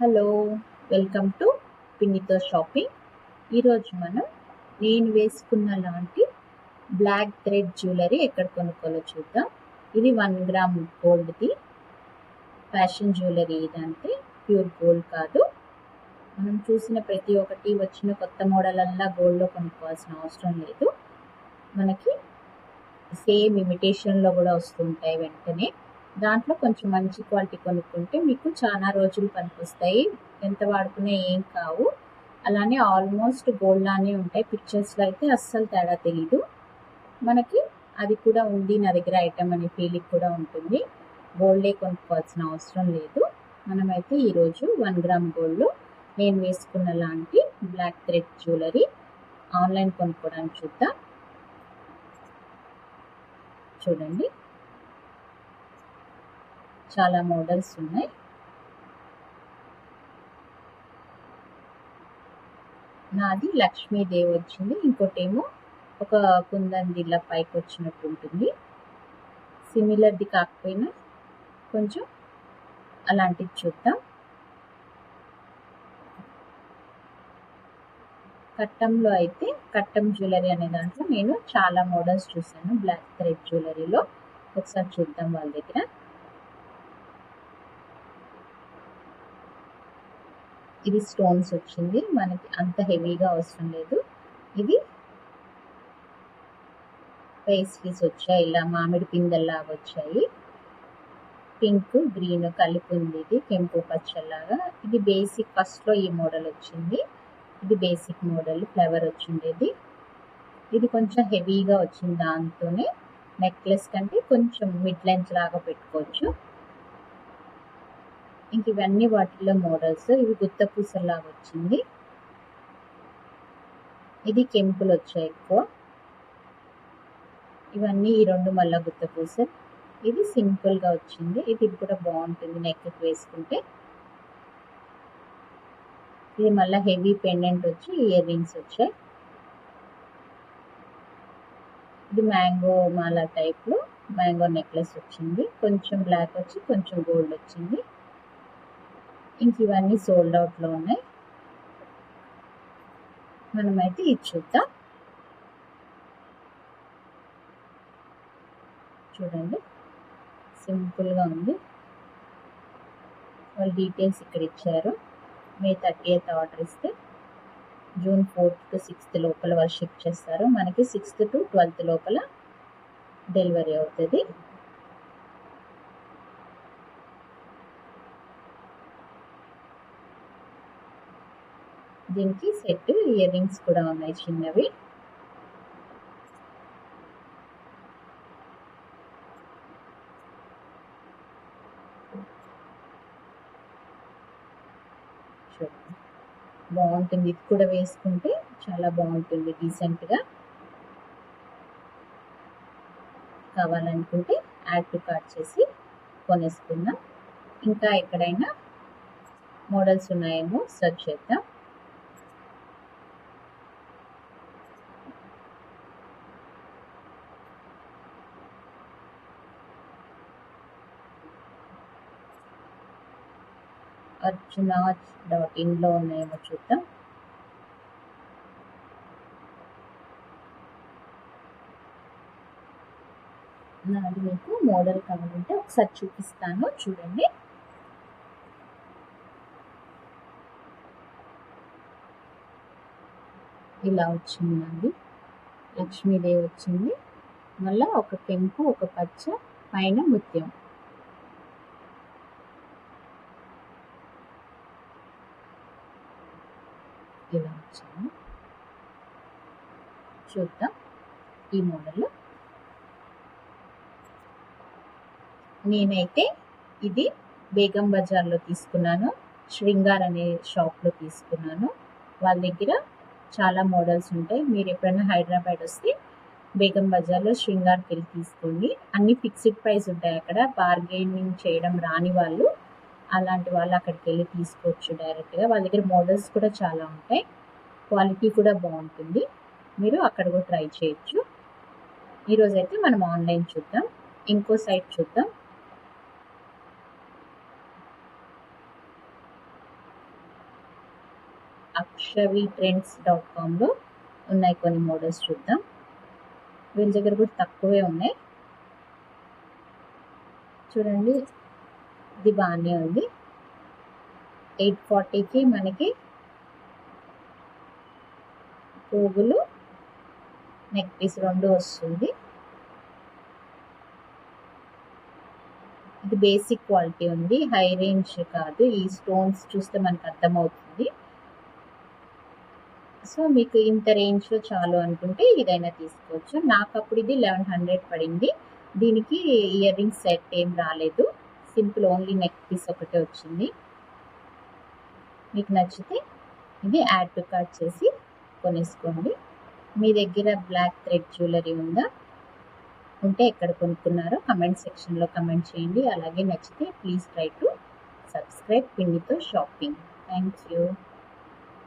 Hello, welcome to పిన్నితో shopping. ఈరోజు నేను వేసుకున్న లాంటి బ్లాక్ థ్రెడ్ జ్యువెలరీ ఎక్కడ కొనుక్కోవాలో చూద్దాం. ఇది 1 గ్రామ్ గోల్డ్ది ఫ్యాషన్ జ్యువెలరీ. ఇదంటే ప్యూర్ గోల్డ్ కాదు. మనం చూసిన ప్రతి ఒక్కటి వచ్చిన కొత్త మోడల్ అల్లా గోల్డ్లో కొనుక్కోవాల్సిన అవసరం లేదు. మనకి సేమ్ ఇమిటేషన్లో కూడా వస్తుంటాయి వెంటనే. దాంట్లో కొంచెం మంచి క్వాలిటీ కొనుక్కుంటే మీకు చాలా రోజులు పనికొస్తాయి. ఎంత వాడుకునే ఏం కావు. అలానే ఆల్మోస్ట్ గోల్డ్ లానే ఉంటాయి. పిక్చర్స్లో అయితే అస్సలు తేడా తెలీదు. మనకి అది కూడా ఉంది నా దగ్గర ఐటమ్ అనే ఫీలింగ్ కూడా ఉంటుంది. గోల్డే కొనుక్కోవాల్సిన అవసరం లేదు. మనమైతే ఈరోజు 1 గ్రామ్ గోల్డ్లో నేను వేసుకున్న లాంటి బ్లాక్ థ్రెడ్ జ్యువెలరీ ఆన్లైన్ కొనుక్కోవడానికి చూద్దాం. చూడండి, చాలా మోడల్స్ ఉన్నాయి. నాది లక్ష్మీదేవి వచ్చింది, ఇంకోటేమో ఒక కుందందిలా పైకి వచ్చినట్టు ఉంటుంది. సిమిలర్ది కాకపోయినా కొంచెం అలాంటిది చూద్దాం. కట్టంలో అయితే కట్టం జ్యువెలరీ అనే దాంట్లో నేను చాలా మోడల్స్ చూసాను. బ్లాక్ థ్రెడ్ జ్యువెలరీలో ఒకసారి చూద్దాం వాళ్ళ దగ్గర. ఇది స్టోన్స్ వచ్చింది, మనకి అంత హెవీగా అవసరం లేదు. ఇది పేస్ట్రీస్ వచ్చాయి, ఇలా మామిడి పిందెల్లాగా వచ్చాయి. పింక్ గ్రీన్ కలిపి ఉంది. ఇది కెంపు పచ్చలాగా. ఇది బేసిక్ ఫస్ట్లో ఈ మోడల్ వచ్చింది. ఇది బేసిక్ మోడల్ ఫ్లవర్ వచ్చిండేది. ఇది కొంచెం హెవీగా వచ్చింది. దాంతోనే నెక్లెస్ కంటే కొంచెం మిడ్ లెంత్ లాగా పెట్టుకోవచ్చు. ఇంక ఇవన్నీ వాటిల్లో మోడల్స్. ఇవి గుత్త పూసలాగా వచ్చింది. ఇది కెంపులు వచ్చాయి ఎక్కువ. ఇవన్నీ ఈ రెండు మళ్ళా గుత్త పూస. ఇది సింపుల్గా వచ్చింది. ఇది కూడా బాగుంటుంది నెక్కి వేసుకుంటే. ఇది మళ్ళీ హెవీ పెండెంట్ వచ్చి ఇయర్ రింగ్స్ వచ్చాయి. ఇది మ్యాంగో మాల టైప్లో మ్యాంగో నెక్లెస్ వచ్చింది. కొంచెం బ్లాక్ వచ్చి కొంచెం గోల్డ్ వచ్చింది. ఇంక ఇవన్నీ సోల్డ్ అవుట్లో ఉన్నాయి. మనమైతే ఇది చూద్దాం. చూడండి, సింపుల్గా ఉంది. వాళ్ళు డీటెయిల్స్ ఇక్కడ ఇచ్చారు. మే 30th ఆర్డర్ ఇస్తే జూన్ 4th to 6th లోపల వాళ్ళు షిప్ చేస్తారు. మనకి 6th to 12th లోపల డెలివరీ అవుతుంది. దీనికి సెట్ ఇయర్ రింగ్స్ కూడా ఉన్నాయి చిన్నవి. చూడండి, బాగుంటుంది. ఇది కూడా వేసుకుంటే చాలా బాగుంటుంది డీసెంట్గా. కావాలనుకుంటే యాడ్ టు కార్ట్ చేసి కొనేసుకుందాం. ఇంకా ఎక్కడైనా మోడల్స్ ఉన్నాయేమో సెర్చ్ చేద్దాం. arjuna.in ఉన్నాయేమో చూద్దాం. నాది మీకు మోడల్ కావాలంటే ఒకసారి చూపిస్తాను. చూడండి, ఇలా వచ్చింది. నాది లక్ష్మీదేవి వచ్చింది. మళ్ళీ ఒక కెంపు, ఒక పచ్చ, పైన ముత్యం. ఇలా వచ్చింది. చూద్దాం ఈ మోడల్. నేనైతే ఇది బేగం బజార్లో తీసుకున్నాను. శృంగార్ అనే షాప్లో తీసుకున్నాను. వాళ్ళ దగ్గర చాలా మోడల్స్ ఉంటాయి. మీరు ఎప్పుడైనా హైదరాబాద్ వస్తే బేగం బజార్లో శృంగార్కి వెళ్ళి తీసుకోండి. అన్ని ఫిక్స్డ్ ప్రైస్ ఉంటాయి అక్కడ. బార్గెనింగ్ చేయడం రాని వాళ్ళు, అలాంటి వాళ్ళు అక్కడికి వెళ్ళి తీసుకోవచ్చు డైరెక్ట్గా. వాళ్ళ దగ్గర మోడల్స్ కూడా చాలా ఉంటాయి. క్వాలిటీ కూడా బాగుంటుంది. మీరు అక్కడ కూడా ట్రై చేయొచ్చు. ఈరోజైతే మనం ఆన్లైన్ చూద్దాం. ఇంకో సైట్ చూద్దాం. akshavitrends.comలో ఉన్నాయి కొన్ని మోడల్స్ చూద్దాం. వీళ్ళ దగ్గర కూడా తక్కువే ఉన్నాయి. చూడండి, ఇది బాగానే ఉంది. 840కి మనకి పోగులు, నెక్ పీస్ 2 వస్తుంది. ఇది బేసిక్ క్వాలిటీ ఉంది, హై రేంజ్ కాదు. ఈ స్టోన్స్ చూస్తే మనకు అర్థమవుతుంది. సో మీకు ఇంత రేంజ్లో చాలు అనుకుంటే ఇదైనా తీసుకోవచ్చు. నాకు అప్పుడు ఇది 1100 పడింది. దీనికి ఇయర్ రింగ్స్ సెట్ ఏం రాలేదు, సింపుల్ ఓన్లీ నెక్ పీస్ ఒకటే వచ్చింది. మీకు నచ్చితే ఇది యాడ్ టు కార్ట్ చేసి కొనేసుకోండి. మీ దగ్గర బ్లాక్ థ్రెడ్ జ్యువెలరీ ఉంటే ఎక్కడ కొనుక్కున్నారో కమెంట్ సెక్షన్లో కమెంట్ చేయండి. అలాగే నచ్చితే ప్లీజ్ ట్రై టు సబ్స్క్రైబ్ పిన్నితో షాపింగ్. Thank you.